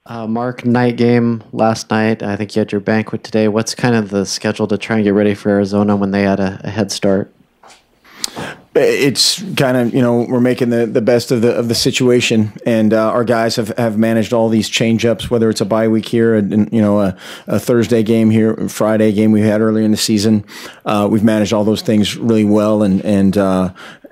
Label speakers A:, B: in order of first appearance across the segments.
A: Mark, night game last night. I think you had your banquet today. What's kind of the schedule to try and get ready for Arizona when they had a head start?
B: It's kind of, we're making the best of the situation, and our guys have managed all these change-ups, whether it's a bye week here, and a Thursday game here, Friday game we had earlier in the season. We've managed all those things really well, and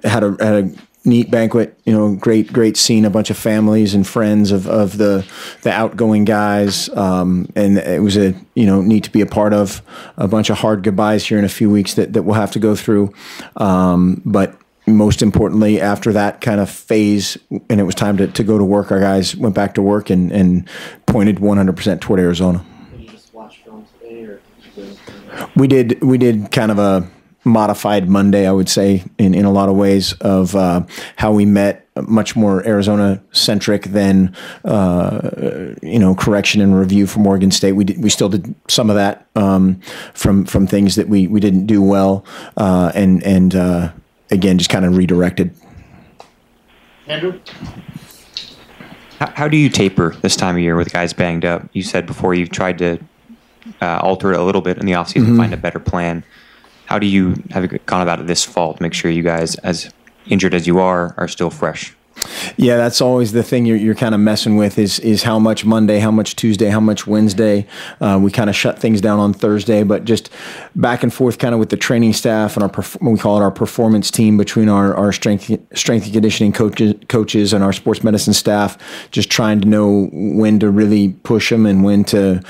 B: had a neat banquet, great scene, a bunch of families and friends of the outgoing guys, and it was neat to be a part of. A bunch of hard goodbyes here in a few weeks that we'll have to go through, but most importantly, after that kind of phase, and it was time to go to work, our guys went back to work and pointed 100% toward Arizona.
A: Did you just watch film today, or
B: we did kind of a modified Monday, I would say, in a lot of ways, of how we met, much more Arizona centric than correction and review from Oregon State. We still did some of that from things that we didn't do well, and again, just kind of redirected.
C: Andrew?
D: How do you taper this time of year with guys banged up? You said before you've tried to alter it a little bit in the offseason, find a better plan. How do you have gone about it this fall to make sure you guys, as injured as you are still fresh?
B: Yeah, that's always the thing you're kind of messing with is how much Monday, how much Tuesday, how much Wednesday. We kind of shut things down on Thursday, but just back and forth kind of with the training staff and we call it our performance team, between our strength and conditioning coaches and our sports medicine staff, just trying to know when to really push them and when to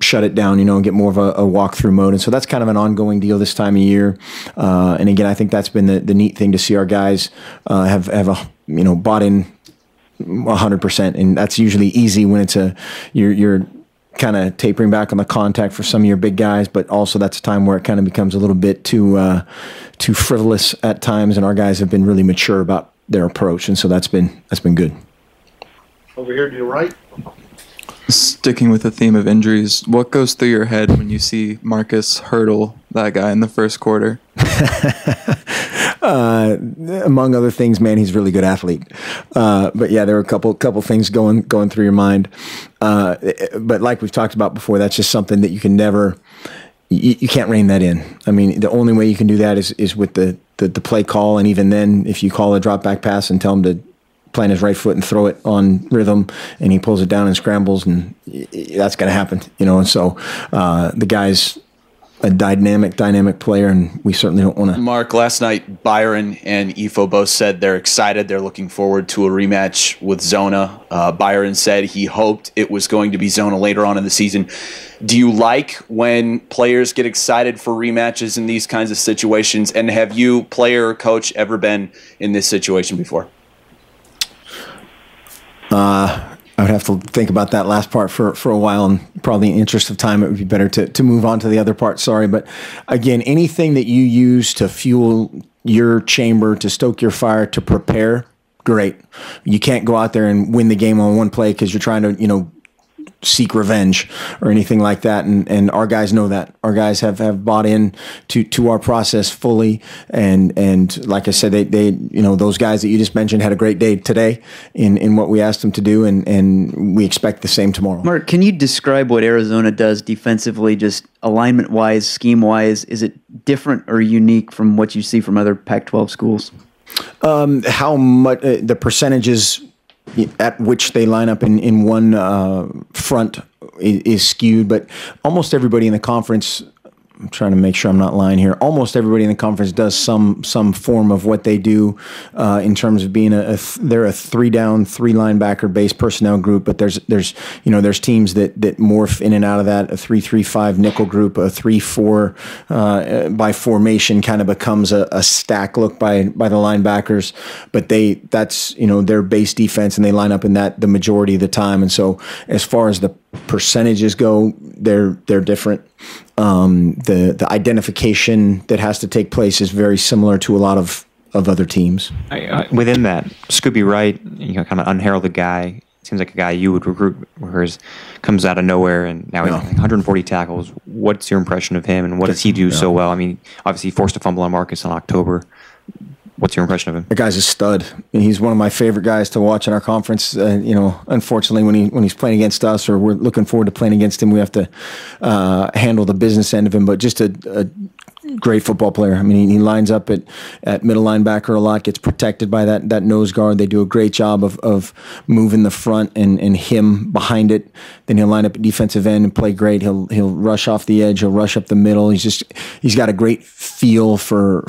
B: shut it down, and get more of a walkthrough mode. And so that's kind of an ongoing deal this time of year. And again, I think that's been the neat thing to see our guys have bought in 100%. And that's usually easy when it's you're kind of tapering back on the contact for some of your big guys, but also that's a time where it kind of becomes a little bit too frivolous at times. And our guys have been really mature about their approach. And so that's been good.
C: Over here to your right.
E: Sticking with the theme of injuries, what goes through your head when you see Marcus hurdle that guy in the first quarter?
B: Among other things, man, he's a really good athlete. But yeah, there were a couple things going through your mind. But like we've talked about before, that's just something that you can never, you can't rein that in. I mean, the only way you can do that is with the play call, and even then, if you call a drop back pass and tell him to plant his right foot and throw it on rhythm, and he pulls it down and scrambles, and that's going to happen, And so the guy's a dynamic player, and we certainly don't want to.
F: Mark, last night Byron and Ifo both said they're excited. They're looking forward to a rematch with Zona. Byron said he hoped it was going to be Zona later on in the season. Do you like when players get excited for rematches in these kinds of situations? And have you, player or coach, ever been in this situation before?
B: I would have to think about that last part for a while, and probably in the interest of time, it would be better to move on to the other part. Sorry. But again, anything that you use to fuel your chamber, to stoke your fire, to prepare, great. You can't go out there and win the game on one play because you're trying to, seek revenge or anything like that. And our guys know that. Our guys have bought in to our process fully. And like I said, they those guys that you just mentioned had a great day today in what we asked them to do, and we expect the same tomorrow.
G: Mark, can you describe what Arizona does defensively, just alignment-wise, scheme-wise? Is it different or unique from what you see from other Pac-12 schools?
B: How much the percentages at which they line up in one front is skewed, but almost everybody in the conference, I'm trying to make sure I'm not lying here, almost everybody in the conference does some form of what they do in terms of being they're a 3-down, 3 linebacker based personnel group, but there's teams that morph in and out of that. A 3-3-5 nickel group, a 3-4 by formation kind of becomes a stack look by the linebackers, but that's their base defense, and they line up in that the majority of the time. And so as far as the percentages go, they're different. The identification that has to take place is very similar to a lot of other teams.
D: Within that, Scooby Wright, kind of unheralded guy, seems like a guy you would recruit, whereas comes out of nowhere, and now he's 140 tackles. What's your impression of him, and what does he do so well? I mean, obviously he forced a fumble on Marcus in October. What's your impression of him?
B: The guy's a stud. He's one of my favorite guys to watch in our conference. Unfortunately, when he's playing against us, or we're looking forward to playing against him, we have to handle the business end of him. But just a great football player. I mean, he lines up at middle linebacker a lot, gets protected by that nose guard. They do a great job of moving the front and him behind it. Then he'll line up at defensive end and play great. He'll rush off the edge. He'll rush up the middle. He's got a great feel for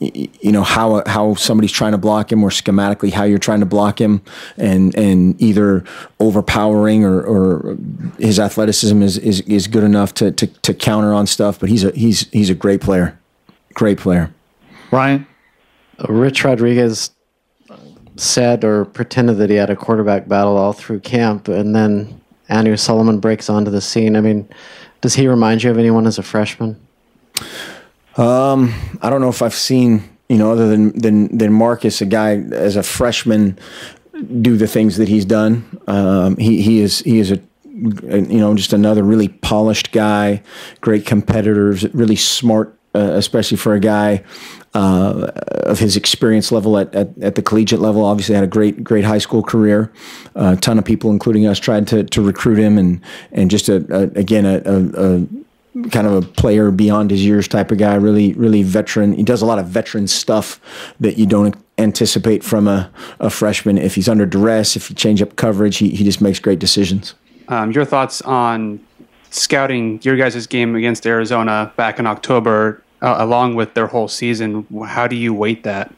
B: how somebody's trying to block him, or schematically how you're trying to block him, and either overpowering or his athleticism is good enough to counter on stuff. But he's a great player. Great player.
C: Ryan?
A: Rich Rodriguez said or pretended that he had a quarterback battle all through camp, and then Anu Solomon breaks onto the scene. I mean, does he remind you of anyone as a freshman?
B: I don't know if I've seen, other than Marcus, a guy as a freshman do the things that he's done. He is just another really polished guy, great competitor, really smart, especially for a guy of his experience level at the collegiate level. Obviously had a great high school career. A ton of people, including us, tried to recruit him, and just a kind of a player beyond his years type of guy, really veteran. He does a lot of veteran stuff that you don't anticipate from a freshman. If he's under duress, if you change up coverage, he just makes great decisions.
H: Your thoughts on scouting your guys' game against Arizona back in October, along with their whole season. How do you weight that?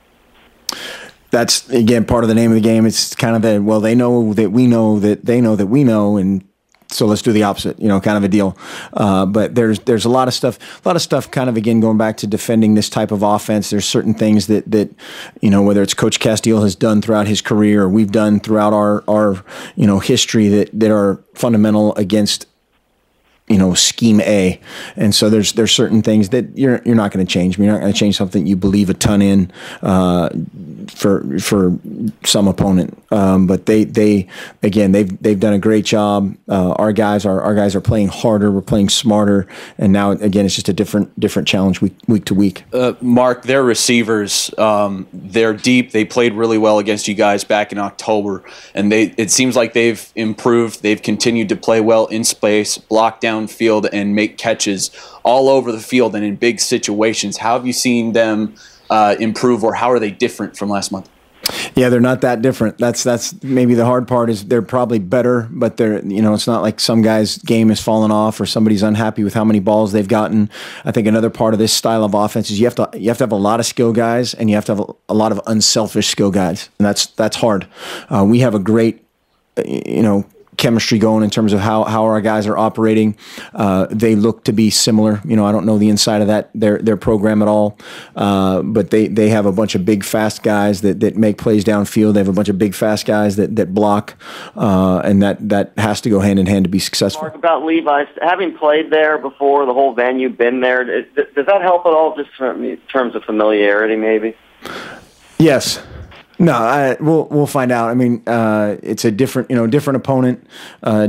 B: That's, again, part of the name of the game. It's kind of they know that we know that they know that we know, and so let's do the opposite, kind of a deal. But there's a lot of stuff kind of, again, going back to defending this type of offense. There's certain things that whether it's Coach Castile has done throughout his career, or we've done throughout our history that are fundamental against scheme A. And so there's certain things that you're not going to change. You're not going to change something you believe a ton in for some opponent. But they've done a great job. Our guys are playing harder. We're playing smarter. And now, again, it's just a different challenge week to week.
F: Mark, their receivers, they're deep. They played really well against you guys back in October, and it seems like they've improved. They've continued to play well in space, block down field, and make catches all over the field and in big situations. How have you seen them improve, or how are they different from last month?
B: Yeah, they're not that different. That's maybe the hard part, is they're probably better, but they're it's not like some guy's game has fallen off or somebody's unhappy with how many balls they've gotten. I think another part of this style of offense is you have to have a lot of skill guys, and you have to have a lot of unselfish skill guys, and that's hard. We have a great chemistry going in terms of how our guys are operating. They look to be similar. I don't know the inside of their program at all, but they have a bunch of big, fast guys that make plays downfield. They have a bunch of big, fast guys that block, and that has to go hand in hand to be successful.
I: Mark, about Levi's, having played there before, the whole venue, been there, does that help at all, just in terms of familiarity, maybe?
B: Yes. No, we'll find out. I mean, it's a different opponent,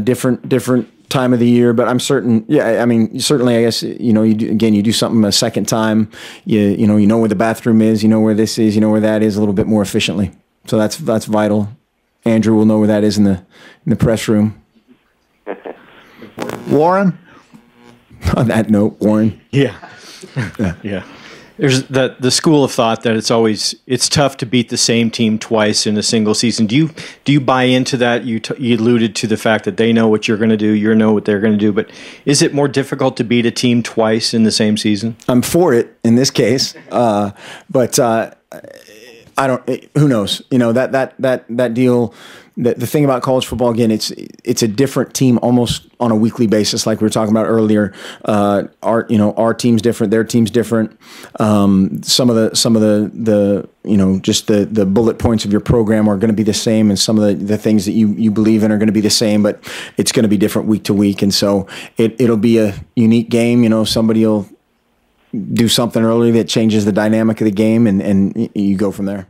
B: different time of the year. But I'm certain. Yeah, I mean, certainly. I guess you do something a second time. You know where the bathroom is. You know where this is. You know where that is a little bit more efficiently. So that's vital. Andrew will know where that is in the press room.
C: Warren?
B: On that note, Warren.
J: Yeah. Yeah. There's the school of thought that it's tough to beat the same team twice in a single season. Do you buy into that? You alluded to the fact that they know what you're going to do, you know what they're going to do, but is it more difficult to beat a team twice in the same season?
B: I'm for it in this case, but I don't. Who knows? That deal. The thing about college football, again, it's a different team almost on a weekly basis, like we were talking about earlier. Our team's different, their team's different. Some of the just the bullet points of your program are going to be the same, and some of the things that you believe in are going to be the same, but it's going to be different week to week, and so it'll be a unique game. Somebody will do something early that changes the dynamic of the game, and you go from there.